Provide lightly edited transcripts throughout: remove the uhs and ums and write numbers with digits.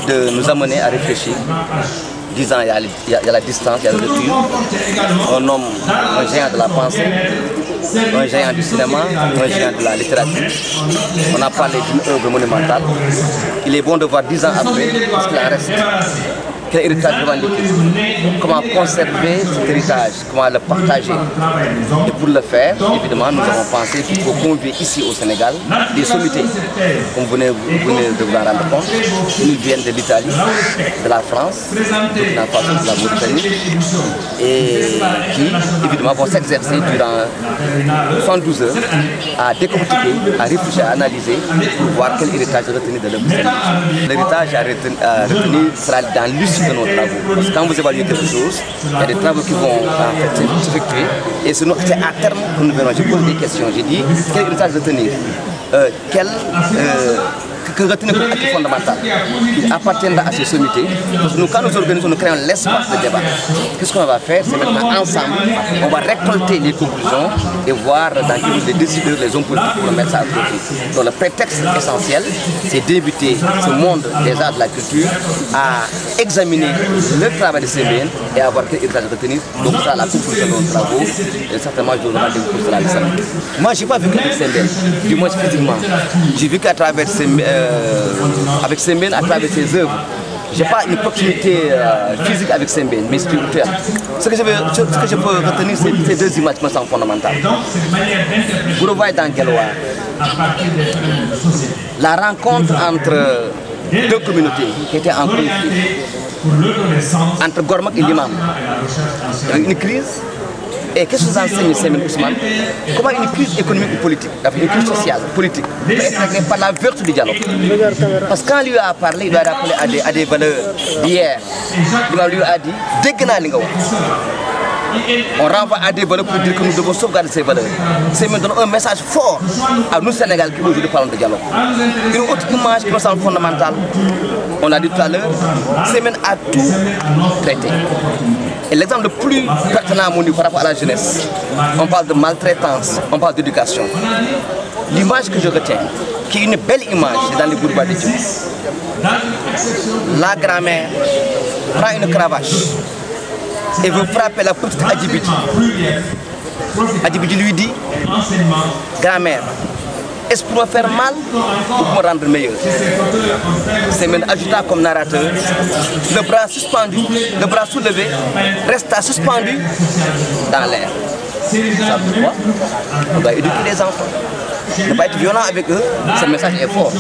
de nous amener à réfléchir. 10 ans, il y a la distance, il y a le recul. Un homme, un géant de la pensée, un géant du cinéma, un géant de la littérature. On a parlé d'une œuvre monumentale. Il est bon de voir 10 ans après ce qu'il en reste. Quel héritage revendiqué? Comment conserver cet héritage? Comment le partager? Et pour le faire, évidemment, nous avons pensé qu'il faut convier ici au Sénégal des sommités, comme vous venez de vous en rendre compte. Ils viennent de l'Italie, de la France, de la Mauritanie, et qui, évidemment, vont s'exercer durant 72 heures à décortiquer, à réfléchir, à analyser, pour voir quel héritage retenir de l'œuvre sénégalaise. L'héritage à retenir sera dans l'issue de nos travaux. Parce que quand vous évaluez quelque chose, il y a des travaux qui vont s'effectuer et c'est à terme que nous verrons. Je pose des questions, j'ai dit quel héritage retenir, que retenir comme acquis fondamental qui appartiendra à ces sommités. Parce que nous, quand nous organisons, nous créons l'espace de débat. Qu'est-ce qu'on va faire? C'est maintenant ensemble, on va récolter les conclusions et voir dans quel les décideurs, les hommes politiques pour mettre ça à profit. Donc le prétexte essentiel, c'est d'inviter ce monde des arts de la culture à examiner le travail de Sembène et à voir quel héritage retenir. Donc ça, la conclusion de nos travaux, et certainement je vous rendez pour cela. Moi, je n'ai pas vécu avec Sembène, du moins physiquement. J'ai vécu à travers avec Sembène à travers ses œuvres. Je n'ai pas une proximité physique avec Sembène, mais spirituelle. Ce que je peux retenir, c'est ces deux images qui me semblent fondamentales. Vous le voyez dans Guelwaar, la rencontre entre deux communautés qui étaient en conflit, entre Gormak et l'imam. Il y avait une crise. Et qu'est-ce que vous enseigne Sembène Ousmane? Comment une crise économique ou politique, une crise sociale, politique, peut être réglée par la vertu du dialogue? Parce que quand lui a parlé, il lui a rappelé à des valeurs d'hier. Il lui a dit, dès que on renvoie à des valeurs pour dire que nous devons sauvegarder ces valeurs. Sembène donne un message fort à nous Sénégal qui aujourd'hui parlons de dialogue. Une autre image qui me semble fondamentale, on l'a dit tout à l'heure, Sembène a tout traité. Et l'exemple le plus pertinent à mon niveau par rapport à la jeunesse, on parle de maltraitance, on parle d'éducation. L'image que je retiens, qui est une belle image, c'est dans les bourgeois de Dieu. La grand-mère prend une cravache et veut frapper la petite Adjibiti. Adjibiti lui dit, grand-mère, est-ce pour me faire mal ou pour me rendre meilleur? Sembène ajouta comme narrateur, le bras suspendu, le bras soulevé, resta suspendu dans l'air. Ça veut dire quoi? On doit éduquer les enfants. Ne pas être violent avec eux, ce message est fort.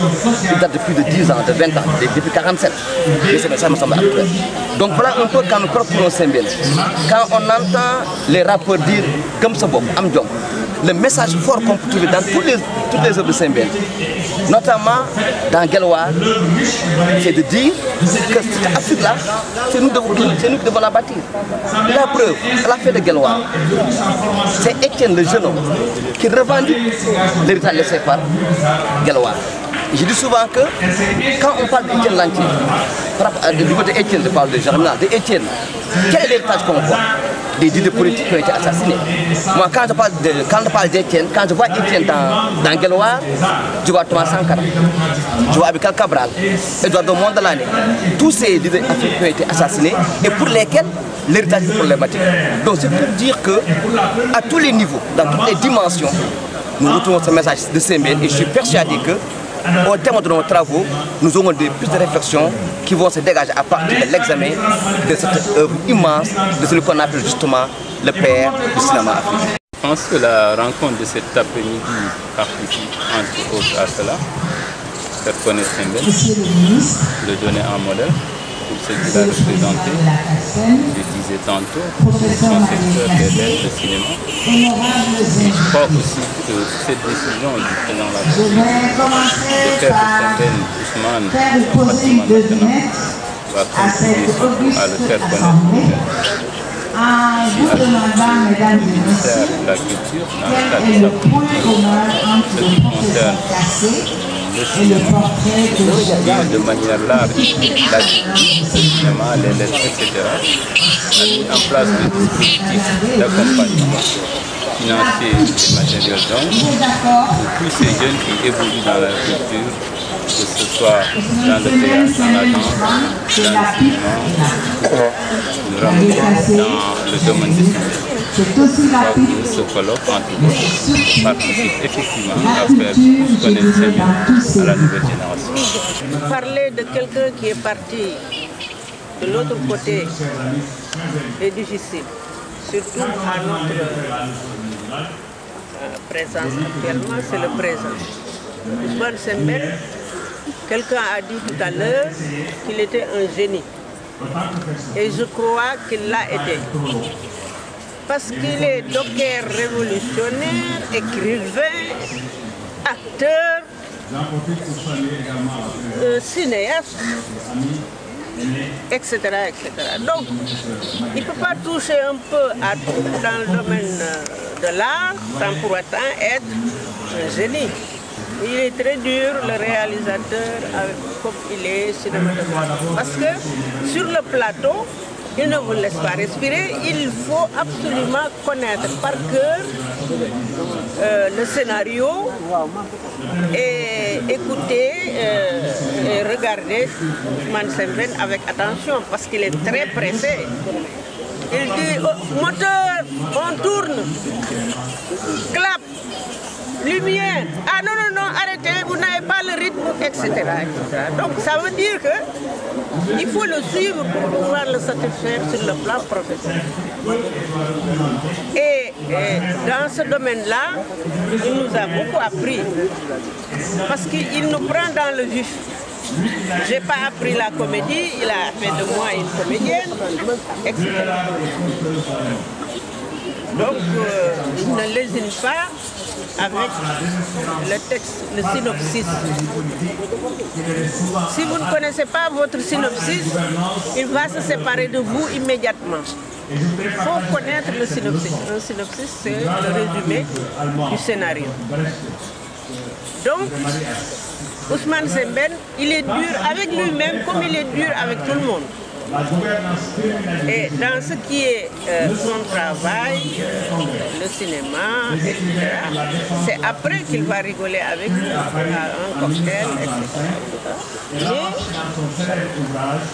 Il date depuis de 10 ans, de 20 ans, depuis 47. Et ce message me semble actuel. Donc voilà un peu quand nous proprenons Sembène. Quand on entend les rappeurs dire comme ce bob, Amdjom, le message fort qu'on peut trouver dans toutes les œuvres de Sembène, notamment dans Guelwaar, c'est de dire que cette Afrique-là, c'est nous qui devons la bâtir. La preuve, à la fin de Guelwaar, c'est Étienne, le jeune homme, qui revendique l'héritage laissé par Guelwaar. Je dis souvent que quand on parle d'Étienne Lantier, du côté d'Étienne, je parle de Germinal, d'Étienne, quel est l'héritage qu'on voit? Des leaders politiques qui ont été assassinés. Moi, quand je parle d'Étienne, quand je vois Étienne dans Guelwaar, je vois Thomas Sankara, je vois Abikal Cabral, Eduardo Mondlane, tous ces leaders africains qui ont été assassinés et pour lesquels l'héritage est problématique. Donc c'est pour dire qu'à tous les niveaux, dans toutes les dimensions, nous retrouvons ce message de Sembène et je suis persuadé que au terme de nos travaux, nous aurons des pistes de réflexion qui vont se dégager à partir de l'examen de cette œuvre immense de celui qu'on appelle justement le père du cinéma africain. Je pense que la rencontre de cet après-midi participe entre autres à cela. Faire connaître Sembène, le donner en modèle pour ce qu'il a représenté. Je disais tantôt, son secteur des lettres, le cinéma. Et je crois aussi que cette décision du président de la République de faire de Sembène Ousmane un patrimoine national va contribuer à le faire connaître. Si le ministère de la Culture, dans le cadre de sa politique, ce qui concerne le cinéma, de manière large, la culture, le cinéma, les lettres, etc., a mis en place des dispositifs d'accompagnement financier des matériels d'hommes pour tous ces jeunes qui évoluent dans la culture que ce soit dans le théâtre, dans la danse, dans le cinéma, dans le domaine du cinéma. Ce colloque, entre autres, participe effectivement à faire connaître Sembène à la nouvelle génération. Parler de quelqu'un qui est parti de l'autre côté est difficile, surtout à notre présence actuellement, c'est le présent. Ousmane Sembène, quelqu'un a dit tout à l'heure qu'il était un génie. Et je crois qu'il l'a été. Parce qu'il est docker révolutionnaire, écrivain, acteur, cinéaste, etc., etc. Donc, il ne peut pas toucher un peu à tout dans le domaine de l'art sans pour autant être un génie. Il est très dur, le réalisateur, comme il est cinématographe. Parce que sur le plateau, il ne vous laisse pas respirer. Il faut absolument connaître par cœur le scénario et écouter et regarder Ousmane Sembène avec attention parce qu'il est très pressé. Il dit oh, moteur, on tourne, clap. Lumière, ah non, non, non, arrêtez, vous n'avez pas le rythme, etc., etc. Donc ça veut dire qu'il faut le suivre pour pouvoir le satisfaire sur le plan professionnel. Et dans ce domaine-là, il nous a beaucoup appris. Parce qu'il nous prend dans le vif. Je n'ai pas appris la comédie, il a fait de moi une comédienne, etc. Donc, il ne lésine pas avec le texte, le synopsis. Si vous ne connaissez pas votre synopsis, il va se séparer de vous immédiatement. Il faut connaître le synopsis. Un synopsis, c'est le résumé du scénario. Donc, Ousmane Sembène, il est dur avec lui-même comme il est dur avec tout le monde. Et dans ce qui est son travail, le cinéma, etc., c'est après qu'il va rigoler avec nous, un cocktail, etc. Mais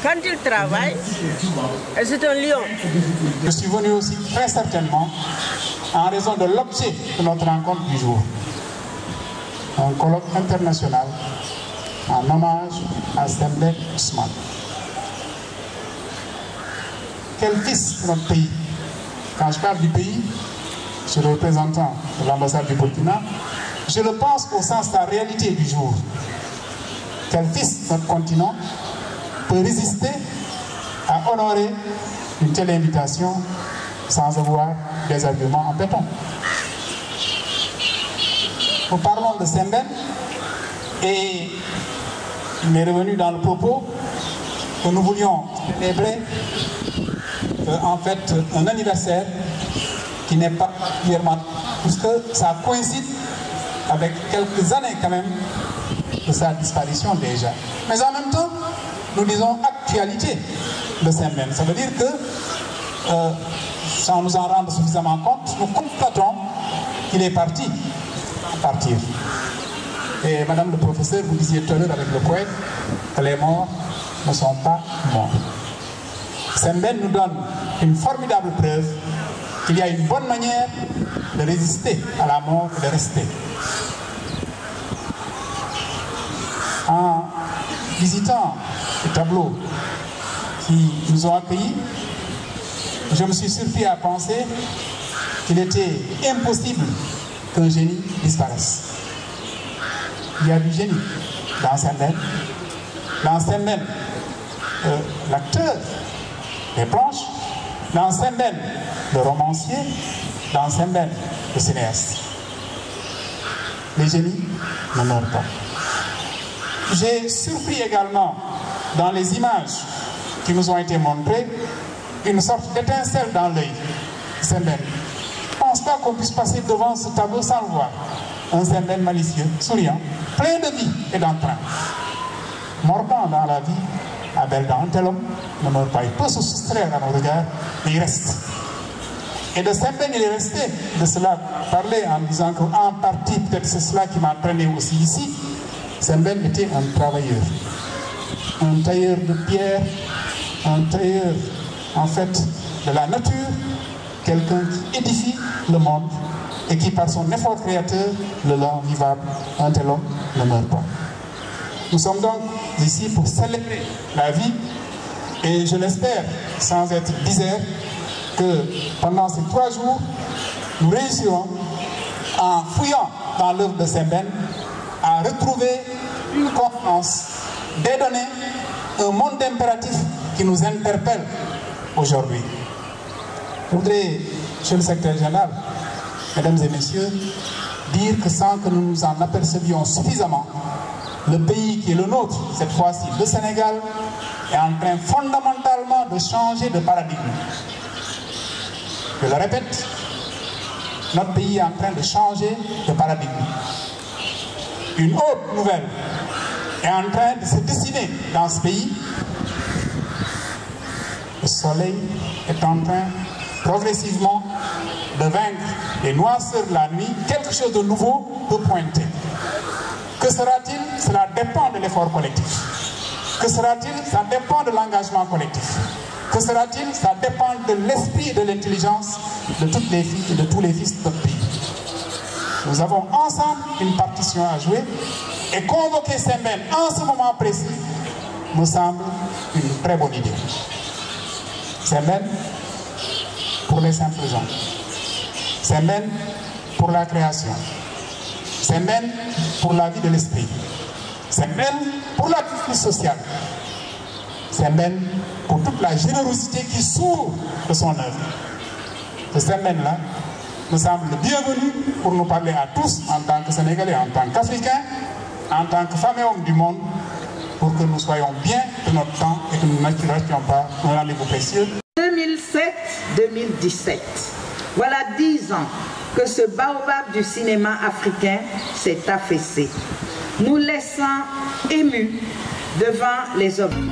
quand il travaille, c'est un lion. Je suis venu aussi très certainement en raison de l'objet de notre rencontre du jour. Un colloque international en hommage à Sembène Ousmane. Quel fils de notre pays. Quand je parle du pays, je suis le représentant de l'ambassade du Burkina, je le pense au sens de la réalité du jour. Quel fils de notre continent peut résister à honorer une telle invitation sans avoir des arguments en béton. Nous parlons de Sembène et il m'est revenu dans le propos que nous voulions célébrer en fait un anniversaire qui n'est pas particulièrement, puisque ça coïncide avec quelques années quand même de sa disparition déjà. Mais en même temps, nous disons actualité de Sembène. Ça veut dire que, sans nous en rendre suffisamment compte, nous constatons qu'il est parti partir. Et madame le professeur, vous disiez tout à l'heure avec le poète que les morts ne sont pas morts. Sembène nous donne une formidable preuve qu'il y a une bonne manière de résister à la mort et de rester. En visitant les tableaux qui nous ont accueillis, je me suis surpris à penser qu'il était impossible qu'un génie disparaisse. Il y a du génie dans Sembène. Dans Sembène, l'acteur des planches, dans Sembène, le romancier, dans Sembène, le cinéaste. Les génies ne meurent pas. J'ai surpris également, dans les images qui nous ont été montrées, une sorte d'étincelle dans l'œil. Sembène. Je ne pense pas qu'on puisse passer devant ce tableau sans le voir. Un Sembène malicieux, souriant, plein de vie et d'entrain. Mordant dans la vie, à belle dent, un tel homme ne meurt pas. Il peut se soustraire à nos regards, mais il reste. Et de Sembène, il est resté. De cela, parler en disant qu'en partie, peut-être c'est cela qui m'a entraîné aussi ici. Sembène était un travailleur, un tailleur de pierre, un tailleur en fait de la nature, quelqu'un qui édifie le monde et qui par son effort créateur le rend vivable. Un tel homme ne meurt pas. Nous sommes donc ici pour célébrer la vie et je l'espère, sans être bizarre, que pendant ces 3 jours, nous réussirons, en fouillant dans l'œuvre de Sembène, à retrouver une confiance, des données, un monde d'impératifs qui nous interpelle aujourd'hui. Je voudrais, monsieur le secrétaire général, mesdames et messieurs, dire que sans que nous nous en apercevions suffisamment, le pays qui est le nôtre, cette fois-ci le Sénégal, est en train fondamentalement de changer de paradigme. Je le répète, notre pays est en train de changer de paradigme. Une autre nouvelle est en train de se dessiner dans ce pays. Le soleil est en train progressivement de vaincre les noirceurs de la nuit. Quelque chose de nouveau peut pointer. Que sera-t-il? Cela dépend de l'effort collectif. Que sera-t-il? Ça dépend de l'engagement collectif. Que sera-t-il? Ça dépend de l'esprit et de l'intelligence de toutes les filles et de tous les fils de notre pays. Nous avons ensemble une partition à jouer et convoquer Sembène en ce moment précis me semble une très bonne idée. Sembène pour les simples gens. Sembène pour la création. Sembène pour la vie de l'esprit. Sembène pour la justice sociale. Sembène pour toute la générosité qui sourd de son œuvre. Ce Sembène-là me semble le bienvenu pour nous parler à tous en tant que Sénégalais, en tant qu'Africains, en tant que femmes et hommes du monde, pour que nous soyons bien de notre temps et que nous ne restions pas un rendez-vous précieux. 2007-2017, voilà 10 ans que ce baobab du cinéma africain s'est affaissé, nous laissant émus devant les hommes.